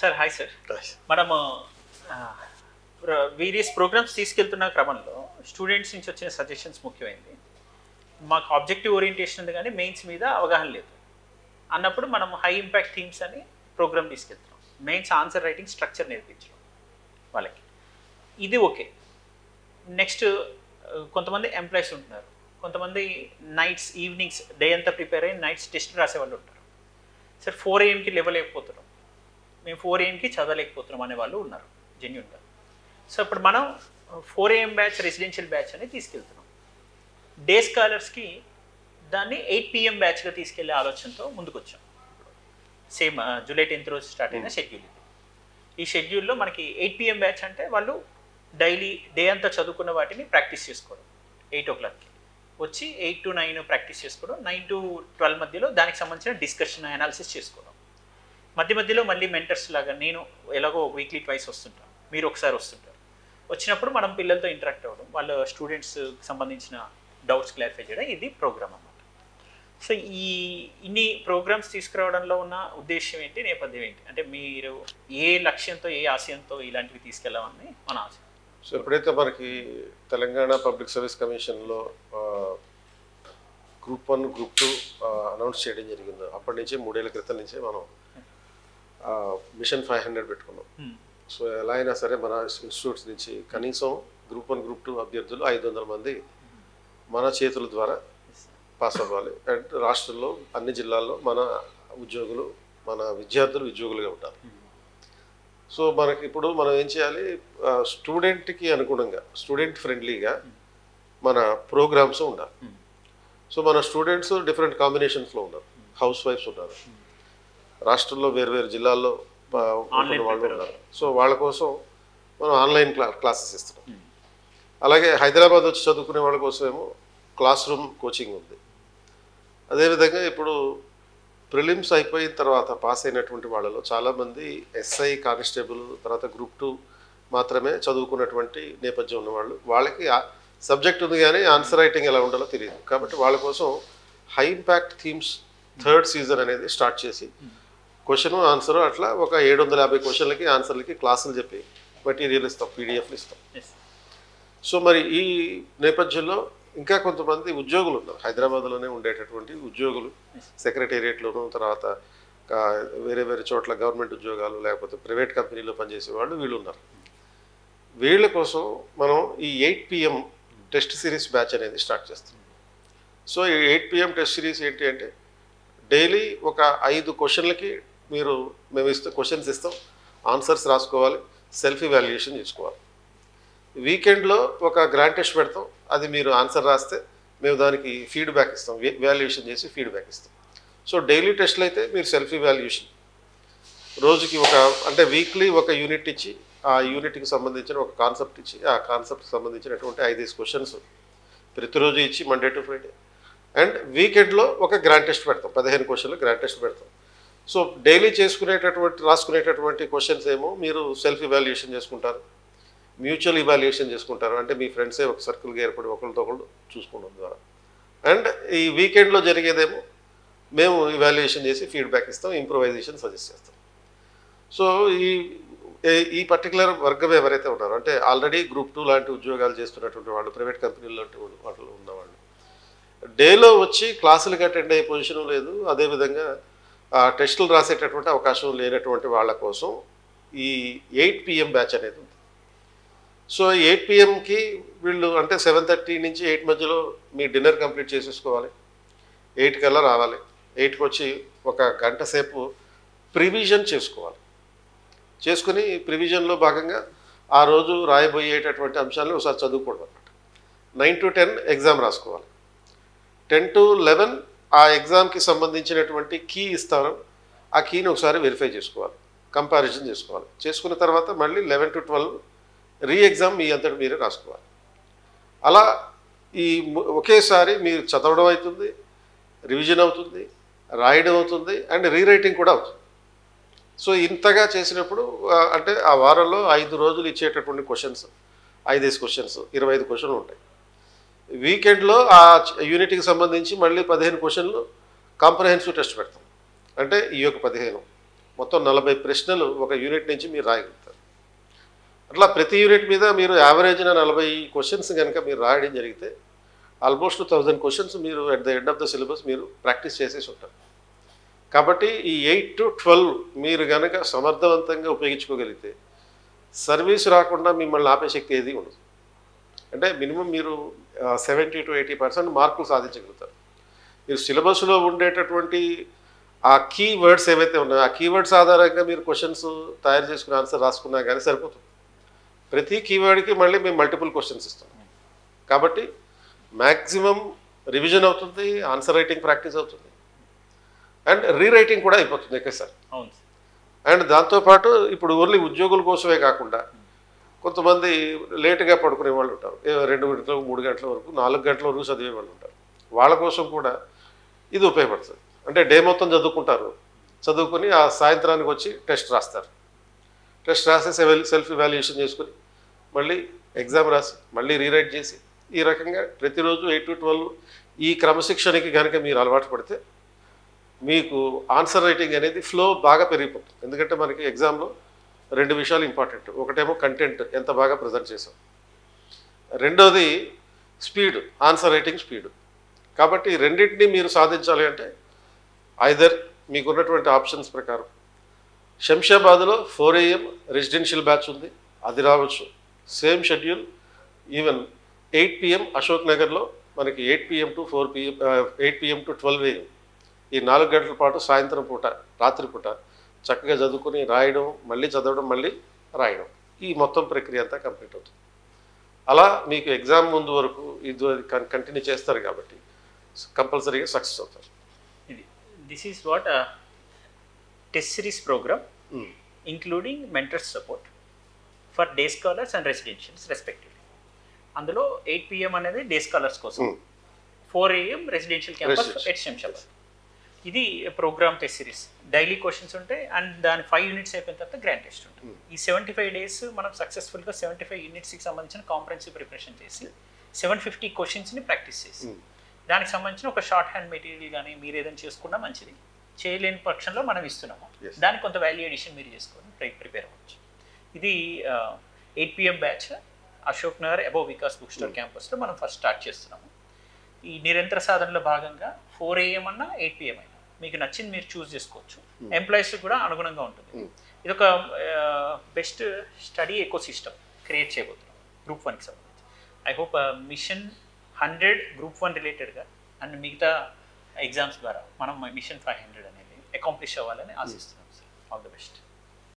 Sir hi sir. మనము various programmes తీసుకెళ్తున్న క్రమంలో స్టూడెంట్స్ నుంచి వచ్చిన సజెషన్స్ ముఖ్యమైనది. మాకు ఆబ్జెక్టివ్ ఓరియంటేషన్ ఉంది కానీ మెయిన్స్ మీద అవగాహన లేదు అన్నప్పుడు మనం హై ఇంపాక్ట్ థీమ్స్ అని ప్రోగ్రామ్ తీసుకెళ్తున్నాం. మెయిన్స్ ఆన్సర్ రైటింగ్ స్ట్రక్చర్ నేర్పించడం వాళ్ళకి, ఇది ఓకే. నెక్స్ట్ కొంతమంది ఎంప్లాయీస్ ఉంటున్నారు, కొంతమంది నైట్స్ ఈవినింగ్స్ డే అంతా ప్రిపేర్ అయ్యి నైట్స్ టెస్ట్ రాసేవాళ్ళు ఉంటారు. సార్ 4 AM లేవలేకపోతున్నాం, మేము 4 AM చదవలేకపోతున్నాం అనే వాళ్ళు ఉన్నారు జెన్యున్గా. సో ఇప్పుడు మనం 4 AM బ్యాచ్ రెసిడెన్షియల్ బ్యాచ్ అని తీసుకెళ్తున్నాం. డే స్కాలర్స్కి దాన్ని 8 PM బ్యాచ్గా తీసుకెళ్లే ఆలోచనతో ముందుకు వచ్చాం. సేమ్ జూలై 10th రోజు స్టార్ట్ అయిన షెడ్యూల్ ఇది. ఈ షెడ్యూల్లో మనకి 8 PM బ్యాచ్ అంటే వాళ్ళు డైలీ డే అంతా చదువుకున్న వాటిని ప్రాక్టీస్ చేసుకోవడం. 8 o'clockకి వచ్చి 8 to 9 ప్రాక్టీస్ చేసుకోవడం, 9 to 12 మధ్యలో దానికి సంబంధించిన డిస్కషన్ అనాలిసిస్ చేసుకోవడం. మధ్య మధ్యలో మళ్ళీ మెంటర్స్ లాగా నేను ఎలాగో వీక్లీ ట్వైస్ వస్తుంటాను, మీరు ఒకసారి వస్తుంటారు. వచ్చినప్పుడు మనం పిల్లలతో ఇంటరాక్ట్ అవ్వడం, వాళ్ళ స్టూడెంట్స్కి సంబంధించిన డౌట్స్ క్లారిఫై చేయడం, ఇది ప్రోగ్రామ్ అన్నమాట. సో ఇన్ని ప్రోగ్రామ్స్ తీసుకురావడంలో ఉన్న ఉద్దేశం ఏంటి, నేపథ్యం ఏంటి, అంటే మీరు ఏ లక్ష్యంతో ఏ ఆశయంతో ఇలాంటివి తీసుకెళ్ళామని మన ఆశ. సో ఎప్పుడైతే మనకి తెలంగాణ పబ్లిక్ సర్వీస్ కమిషన్లో గ్రూప్ 1 గ్రూప్ 2 అనౌన్స్ చేయడం జరిగిందో అప్పటి నుంచి 3 ఏళ్ల క్రితం నుంచే మనం మిషన్ 500 పెట్టుకున్నాం. సో ఎలా అయినా సరే మన ఇన్స్టిట్యూట్స్ నుంచి కనీసం గ్రూప్ 1 గ్రూప్ 2 అభ్యర్థులు 500 మంది మన చేతుల ద్వారా పాస్ అవ్వాలి. అండ్ రాష్ట్రంలో అన్ని జిల్లాల్లో మన ఉద్యోగులు, మన విద్యార్థులు ఉద్యోగులుగా ఉంటారు. సో మనకి ఇప్పుడు మనం ఏం చేయాలి, స్టూడెంట్కి అనుగుణంగా స్టూడెంట్ ఫ్రెండ్లీగా మన ప్రోగ్రామ్స్ ఉండాలి. సో మన స్టూడెంట్స్ డిఫరెంట్ కాంబినేషన్స్లో ఉన్నారు, హౌస్ వైఫ్స్ ఉన్నారు, రాష్ట్రంలో వేరు జిల్లాల్లో వాళ్ళు ఉన్నారు. సో వాళ్ళ కోసం మనం ఆన్లైన్ క్లాసెస్ ఇస్తున్నాం. అలాగే హైదరాబాద్ వచ్చి చదువుకునే వాళ్ళ కోసం ఏమో క్లాస్ రూమ్ కోచింగ్ ఉంది. అదేవిధంగా ఇప్పుడు ప్రిలిమ్స్ అయిపోయిన తర్వాత పాస్ అయినటువంటి వాళ్ళలో చాలామంది ఎస్ఐ, కానిస్టేబుల్, తర్వాత గ్రూప్ 2 మాత్రమే చదువుకున్నటువంటి నేపథ్యం ఉన్నవాళ్ళు, వాళ్ళకి సబ్జెక్ట్ ఉంది కానీ ఆన్సర్ రైటింగ్ ఎలా ఉండాలో తెలియదు. కాబట్టి వాళ్ళ కోసం high impact themes 3rd season అనేది స్టార్ట్ చేసి క్వశ్చన్ ఆన్సర్ అట్లా ఒక 750 క్వశ్చన్లకి ఆన్సర్లకి క్లాసులు చెప్పి మెటీరియల్ ఇస్తాం, పీడిఎఫ్లు ఇస్తాం. సో మరి ఈ నేపథ్యంలో ఇంకా కొంతమంది ఉద్యోగులు ఉన్నారు, హైదరాబాద్లోనే ఉండేటటువంటి ఉద్యోగులు, సెక్రటేరియట్లోనూ తర్వాత వేరే చోట్ల గవర్నమెంట్ ఉద్యోగాలు లేకపోతే ప్రైవేట్ కంపెనీలో పనిచేసే వాళ్ళు వీళ్ళు ఉన్నారు. వీళ్ళ కోసం మనం ఈ 8 PM టెస్ట్ సిరీస్ బ్యాచ్ అనేది స్టార్ట్ చేస్తాం. సో ఈ 8 PM టెస్ట్ సిరీస్ ఏంటి అంటే డైలీ ఒక 5 క్వశ్చన్లకి మేము క్వశ్చన్స్ ఇస్తాం, ఆన్సర్స్ రాసుకోవాలి, సెల్ఫ్ ఇవాల్యుయేషన్ చేసుకోవాలి. వీకెండ్లో ఒక గ్రాండ్ టెస్ట్ పెడతాం, అది మీరు ఆన్సర్ రాస్తే మేము దానికి ఫీడ్బ్యాక్ ఇస్తాం, వాల్యుయేషన్ చేసి ఫీడ్బ్యాక్ ఇస్తాం. సో డైలీ టెస్ట్లు అయితే మీరు సెల్ఫ్ ఇవాల్యుయేషన్ రోజుకి అంటే వీక్లీ ఒక యూనిట్ ఇచ్చి ఆ యూనిట్కి సంబంధించిన ఒక కాన్సెప్ట్ ఇచ్చి ఆ కాన్సెప్ట్కి సంబంధించినటువంటి 5 క్వశ్చన్స్ ప్రతిరోజు ఇచ్చి మండే టు ఫ్రైడే. అండ్ వీకెండ్లో ఒక గ్రాండ్ టెస్ట్ పెడతాం, 15 క్వశ్చన్లు గ్రాండ్ టెస్ట్ పెడతాం. సో డైలీ రాసుకునేటటువంటి క్వశ్చన్స్ ఏమో మీరు సెల్ఫ్ ఇవాల్యుయేషన్ చేసుకుంటారు, మ్యూచువల్ ఇవాల్యుయేషన్ చేసుకుంటారు, అంటే మీ ఫ్రెండ్సే ఒక సర్కిల్గా ఏర్పడి ఒకరితో ఒకళ్ళు చూసుకోవడం ద్వారా. అండ్ ఈ వీకెండ్లో జరిగేదేమో మేము ఇవాల్యుయేషన్ చేసి ఫీడ్బ్యాక్ ఇస్తాం, ఇంప్రూవైజేషన్ సజెస్ట్ చేస్తాం. సో ఈ పర్టికులర్ వర్గం ఎవరైతే ఉన్నారో అంటే ఆల్రెడీ గ్రూప్ 2 లాంటి ఉద్యోగాలు చేస్తున్నటువంటి వాళ్ళు, ప్రైవేట్ కంపెనీలు లాంటి వాటిలో ఉన్నవాళ్ళు డేలో వచ్చి క్లాసులకు అటెండ్ అయ్యే పొజిషన్ లేదు, అదేవిధంగా టెస్టులు రాసేటటువంటి అవకాశం లేనటువంటి వాళ్ళ కోసం ఈ 8 PM బ్యాచ్ అనేది ఉంది. సో 8 PMకి వీళ్ళు అంటే 7:30 నుంచి 8 మధ్యలో మీ డిన్నర్ కంప్లీట్ చేసేసుకోవాలి, 8 కల్లా రావాలి. 8కి వచ్చి ఒక గంట సేపు ప్రివిజన్ చేసుకోవాలి. చేసుకుని ప్రివిజన్లో భాగంగా ఆ రోజు రాయబోయేటటువంటి అంశాలను ఒకసారి చదువుకోవడం అనమాట. 9 to 10 ఎగ్జామ్ రాసుకోవాలి. 10 to 11 ఆ ఎగ్జామ్కి సంబంధించినటువంటి కీ ఇస్తాను, ఆ కీని ఒకసారి వెరిఫై చేసుకోవాలి, కంపారిజన్ చేసుకోవాలి. చేసుకున్న తర్వాత మళ్ళీ 11 to 12 రీ ఎగ్జామ్ మీ అంతటి మీరే రాసుకోవాలి. అలా ఈ ఒకేసారి మీరు చదవడం అవుతుంది, రివిజన్ అవుతుంది, రాయడం అవుతుంది, అండ్ రీరైటింగ్ కూడా అవుతుంది. సో ఇంతగా చేసినప్పుడు అంటే ఆ వారంలో 5 రోజులు ఇచ్చేటటువంటి క్వశ్చన్స్ 5 క్వశ్చన్స్ 25 క్వశ్చన్లు ఉంటాయి. వీకెండ్లో ఆ యూనిట్కి సంబంధించి మళ్ళీ 15 క్వశ్చన్లు కాంప్రహెన్సివ్ టెస్ట్ పెడతాం. అంటే ఈ యొక్క 15 మొత్తం 40 ప్రశ్నలు ఒక యూనిట్ నుంచి మీరు రాయగలుగుతారు. అట్లా ప్రతి యూనిట్ మీద మీరు యావరేజ్న 40 క్వశ్చన్స్ కనుక మీరు రాయడం జరిగితే ఆల్మోస్ట్ 1000 క్వశ్చన్స్ మీరు at the end of the syllabus మీరు ప్రాక్టీస్ చేసేసి ఉంటారు. కాబట్టి ఈ 8 to 12 మీరు కనుక సమర్థవంతంగా ఉపయోగించుకోగలిగితే సర్వీస్ రాకుండా మిమ్మల్ని ఆపే శక్తి ఏది ఉండదు. అంటే మినిమం మీరు 70 to 80% మార్కులు సాధించగలుగుతారు. మీరు సిలబస్లో ఉండేటటువంటి ఆ కీ వర్డ్స్ ఏవైతే ఉన్నాయో ఆ కీవర్డ్స్ ఆధారంగా మీరు క్వశ్చన్స్ తయారు చేసుకుని ఆన్సర్ రాసుకున్నా కానీ సరిపోతుంది. ప్రతి కీవర్డ్కి మళ్ళీ మేము మల్టిపుల్ క్వశ్చన్స్ ఇస్తాం. కాబట్టి మ్యాక్సిమం రివిజన్ అవుతుంది, ఆన్సర్ రైటింగ్ ప్రాక్టీస్ అవుతుంది, అండ్ రీరైటింగ్ కూడా అయిపోతుంది ఒకేసారి. అవును. అండ్ దాంతోపాటు ఇప్పుడు ఓన్లీ ఉద్యోగుల కోసమే కాకుండా కొంతమంది లేటుగా పడుకునే వాళ్ళు ఉంటారు. 2 గంటలు 3 గంటల వరకు 4 గంటల వరకు చదివే వాళ్ళు ఉంటారు. వాళ్ళ కోసం కూడా ఇది ఉపయోగపడుతుంది. అంటే డే మొత్తం చదువుకుంటారు, చదువుకొని ఆ సాయంత్రానికి వచ్చి టెస్ట్ రాస్తారు. టెస్ట్ రాసి సెల్ఫ్ ఇవాల్యుయేషన్ చేసుకుని మళ్ళీ ఎగ్జామ్ రాసి మళ్ళీ రీరైట్ చేసి ఈ రకంగా ప్రతిరోజు 8 to 12 ఈ క్రమశిక్షణకి కనుక మీరు అలవాటు పడితే మీకు ఆన్సర్ రైటింగ్ అనేది ఫ్లో బాగా పెరిగిపోతుంది. ఎందుకంటే మనకి ఎగ్జామ్లో 2 విషయాలు ఇంపార్టెంట్. ఒకటేమో కంటెంట్ ఎంత బాగా ప్రజెంట్ చేసాం, రెండోది స్పీడ్, ఆన్సర్ రైటింగ్ స్పీడ్. కాబట్టి రెండింటినీ మీరు సాధించాలి అంటే ఐదర్ మీకున్నటువంటి ఆప్షన్స్ ప్రకారం శంషాబాద్లో 4 AM రెసిడెన్షియల్ బ్యాచ్ ఉంది, అది రావచ్చు. Same schedule even 8 PM Ashok నగర్లో మనకి 8 PM to 4 PM 8 PM to 12 AM ఈ 4 గంటల పాటు సాయంత్రం పూట రాత్రిపూట చక్కగా చదువుకొని రాయడం, మళ్ళీ చదవడం, మళ్ళీ రాయడం, ఈ మొత్తం ప్రక్రియ అంతా కంప్లీట్ అవుతుంది. అలా మీకు ఎగ్జామ్ ముందు వరకు ఇది కంటిన్యూ చేస్తారు కాబట్టి కంపల్సరీగా సక్సెస్ అవుతారు. This is what test series program including mentors support for day scholars and residentials respectively. అందులో 8 PM అనేది డే స్కాలర్స్ కోసం, 4 AM residential campus at Shamshabad. ఇది program test series. Daily questions ఉంటాయి అండ్ దాని 5 యూనిట్స్ అయిపోయిన తర్వాత గ్రాండ్ టెస్ట్ ఉంటుంది. ఈ 75 days మనం సక్సెస్ఫుల్గా 75 యూనిట్స్కి సంబంధించిన కాంప్రహెన్సివ్ ప్రిపరేషన్ చేసి 750 క్వశ్చన్స్ని ప్రాక్టీస్ చేసి దానికి సంబంధించిన ఒక షార్ట్ హ్యాండ్ మెటీరియల్ కానీ మీరు ఏదైనా చేసుకున్నా మంచిది. చేయలేని పక్షంలో మనం ఇస్తున్నాము, దానికి కొంత వాల్యూ ఎడిషన్ మీరు చేసుకొని ప్రిపేర్ అవ్వచ్చు. ఇది 8 PM batch Ashok Nagar above Vikas book store క్యాంపస్లో మనం ఫస్ట్ స్టార్ట్ చేస్తున్నాము. ఈ నిరంతర సాధనలో భాగంగా 4 AM అన్నా 8 PM అయినా మీకు నచ్చింది మీరు చూస్ చేసుకోవచ్చు. ఎంప్లాయీస్ కూడా అనుగుణంగా ఉంటుంది. ఇది ఒక best study eco system create చేయబోతున్నాం Group 1కి సంబంధించి. ఐ హోప్ మిషన్ 100 Group 1 రిలేటెడ్గా అండ్ మిగతా ఎగ్జామ్స్ ద్వారా మనం మిషన్ 500 అనేది అకాంప్లిష్ అవ్వాలని ఆశిస్తున్నాం సార్. All the best.